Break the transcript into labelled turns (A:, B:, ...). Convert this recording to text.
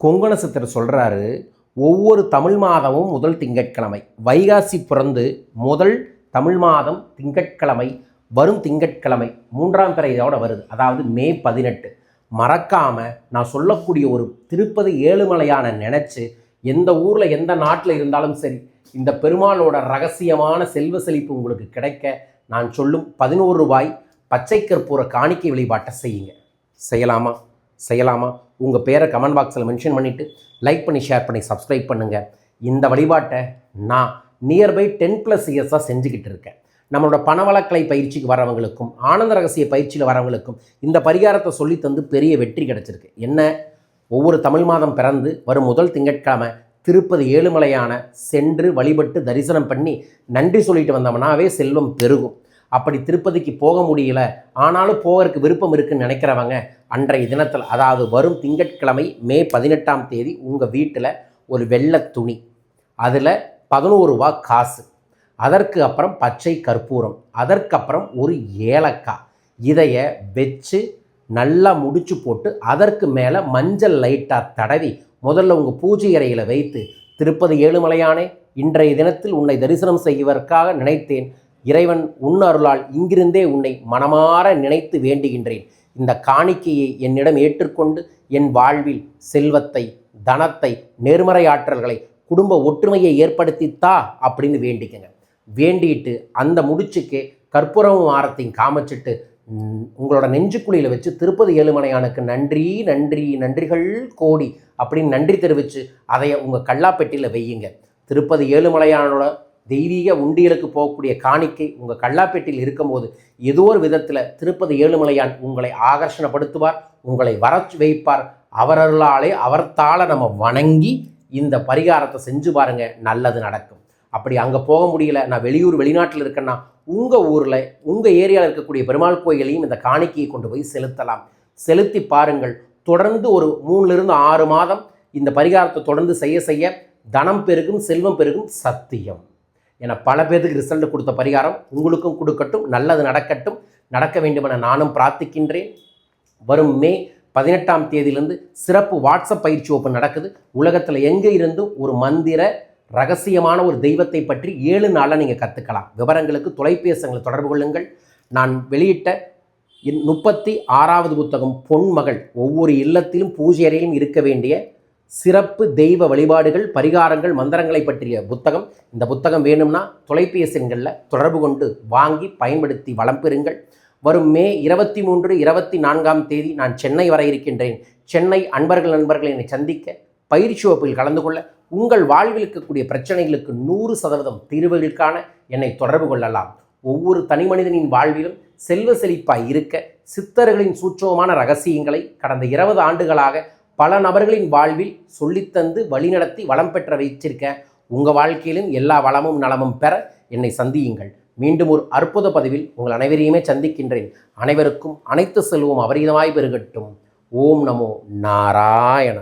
A: கொங்கண சித்தர் சொல்கிறாரு, ஒவ்வொரு தமிழ் மாதமும் முதல் திங்கட்கிழமை வைகாசி பிறந்து முதல் தமிழ் மாதம் திங்கட்கிழமை வரும் திங்கட்கிழமை 3ஆம் பிறையோட வருது. அதாவது மே 18. மறக்காமல் நான் சொல்லக்கூடிய ஒரு திருப்பதி ஏழுமலையான நினச்சி எந்த ஊரில் எந்த நாட்டில் இருந்தாலும் சரி, இந்த பெருமாளோட ரகசியமான செல்வ செழிப்பு உங்களுக்கு கிடைக்க நான் சொல்லும் 11 ரூபாய் பச்சை கற்பூர காணிக்கை வழிபாட்டை செய்யுங்க. செய்யலாமா? உங்கள் பேரை கமெண்ட் பாக்ஸில் மென்ஷன் பண்ணிவிட்டு லைக் பண்ணி ஷேர் பண்ணி சப்ஸ்கிரைப் பண்ணுங்கள். இந்த வழிபாட்டை நான் நியர்பை 10+ இயர்ஸாக செஞ்சுக்கிட்டு இருக்கேன். நம்மளோட பணவளக்கலை பயிற்சிக்கு வரவங்களுக்கும் ஆனந்த ரகசிய பயிற்சியில் வரவங்களுக்கும் இந்த பரிகாரத்தை சொல்லி தந்து பெரிய வெற்றி கிடச்சிருக்கு. என்ன, ஒவ்வொரு தமிழ் மாதம் பிறந்து வரும் முதல் திங்கட்கிழமை திருப்பதி ஏழுமலையான சென்று வழிபட்டு தரிசனம் பண்ணி நன்றி சொல்லிட்டு வந்தோம்னாவே செல்வம் பெருகும். அப்படி திருப்பதிக்கு போக முடியல, ஆனாலும் போகிறதுக்கு விருப்பம் இருக்குன்னு நினைக்கிறவங்க அன்றைய தினத்தில், அதாவது வரும் திங்கட்கிழமை மே 18ஆம் தேதி உங்கள் வீட்டில் ஒரு வெள்ளை துணி, அதில் 11 ரூபா காசு, அதற்கு அப்புறம் பச்சை கற்பூரம், அதற்கப்புறம் ஒரு ஏலக்காய், இதைய வச்சு நல்லா முடிச்சு போட்டு அதற்கு மேலே மஞ்சள் லைட்டாக தடவி முதல்ல உங்கள் பூஜை அறையில் வைத்து, திருப்பதி ஏழுமலையானே, இன்றைய தினத்தில் உன்னை தரிசனம் செய்வதற்காக நினைத்தேன். இறைவன் உன் அருளால் இங்கிருந்தே உன்னை மனமாற நினைத்து வேண்டுகின்றேன். இந்த காணிக்கையை என்னிடம் ஏற்றுக்கொண்டு என் வாழ்வில் செல்வத்தை, தனத்தை, நேர்மறை ஆற்றல்களை, குடும்ப ஒற்றுமையை ஏற்படுத்தித்தா அப்படின்னு வேண்டிக்கங்க. வேண்டிட்டு அந்த முடிச்சுக்கு கற்பூரமும் ஆரத்தையும் காமிச்சிட்டு உங்களோட நெஞ்சுக்குழியில் வச்சு திருப்பதி ஏழுமலையானுக்கு நன்றிகள் கோடி அப்படின்னு நன்றி தெரிவித்து அதை உங்கள் கல்லாப்பெட்டியில் வையுங்க. திருப்பதி ஏழுமலையானோட தெய்வீக உண்டியலுக்கு போகக்கூடிய காணிக்கை உங்கள் கல்லாப்பேட்டில் இருக்கும்போது ஏதோ ஒரு விதத்தில் திருப்பதி ஏழுமலையான் உங்களை ஆகர்ஷணப்படுத்துவார், உங்களை வர வைப்பார். அவர்களாலே அவர்த்தால் நம்ம வணங்கி இந்த பரிகாரத்தை செஞ்சு பாருங்கள், நல்லது நடக்கும். அப்படி அங்கே போக முடியல, நான் வெளிநாட்டில் இருக்கேன்னா உங்கள் ஊரில் உங்கள் ஏரியாவில் இருக்கக்கூடிய பெருமாள் கோயிலையும் இந்த காணிக்கையை கொண்டு போய் செலுத்தலாம். செலுத்தி பாருங்கள். தொடர்ந்து ஒரு 3-6 மாதம் இந்த பரிகாரத்தை தொடர்ந்து செய்ய தனம் பெருகும், செல்வம் பெருகும், சத்தியம். என பல பேருக்கு ரிசல்ட் கொடுத்த பரிகாரம் உங்களுக்கும் கொடுக்கட்டும், நல்லது நடக்கட்டும், நடக்க வேண்டுமென நானும் பிரார்த்திக்கின்றேன். வரும் மே 18ஆம் தேதியிலிருந்து சிறப்பு வாட்ஸ்அப் பயிற்சி ஓப்பன் நடக்குது. உலகத்தில் எங்கே இருந்தும் ஒரு மந்திர ரகசியமான ஒரு தெய்வத்தை பற்றி 7 நாளில் நீங்கள் கற்றுக்கலாம். விவரங்களுக்கு தொலைபேசிகளை தொடர்பு கொள்ளுங்கள். நான் வெளியிட்ட 36வது புத்தகம் பொன்மகள், ஒவ்வொரு இல்லத்திலும் பூஜை அறையிலும் இருக்க வேண்டிய சிறப்பு தெய்வ வழிபாடுகள், பரிகாரங்கள், மந்திரங்களை பற்றிய புத்தகம். இந்த புத்தகம் வேணும்னா தொலைபேசி எண்களில் தொடர்பு கொண்டு வாங்கி பயன்படுத்தி வளம் பெறுங்கள். வரும் மே 23, 24ஆம் தேதி நான் சென்னை வர இருக்கின்றேன். சென்னை நண்பர்கள் என்னை சந்திக்க, பயிற்சி வகுப்பில் கலந்து கொள்ள, உங்கள் வாழ்வில் இருக்கக்கூடிய பிரச்சனைகளுக்கு 100% தீர்வுகளுக்கான என்னை தொடர்பு கொள்ளலாம். ஒவ்வொரு தனி மனிதனின் வாழ்விலும் செல்வ செழிப்பாய் இருக்க சித்தர்களின் சூட்சமமான ரகசியங்களை கடந்த 20 ஆண்டுகளாக பல நபர்களின் வாழ்வில் சொல்லித்தந்து வழிநடத்தி வளம் பெற்ற வைச்சிருக்க. உங்கள் வாழ்க்கையிலும் எல்லா வளமும் நலமும் பெற என்னை சந்தியுங்கள். மீண்டும் ஒரு அற்புத பதிவில் உங்கள் அனைவரையுமே சந்திக்கின்றேன். அனைவருக்கும் அனைத்து செல்வம் அபரிதமாய் பெருகட்டும். ஓம் நமோ நாராயண.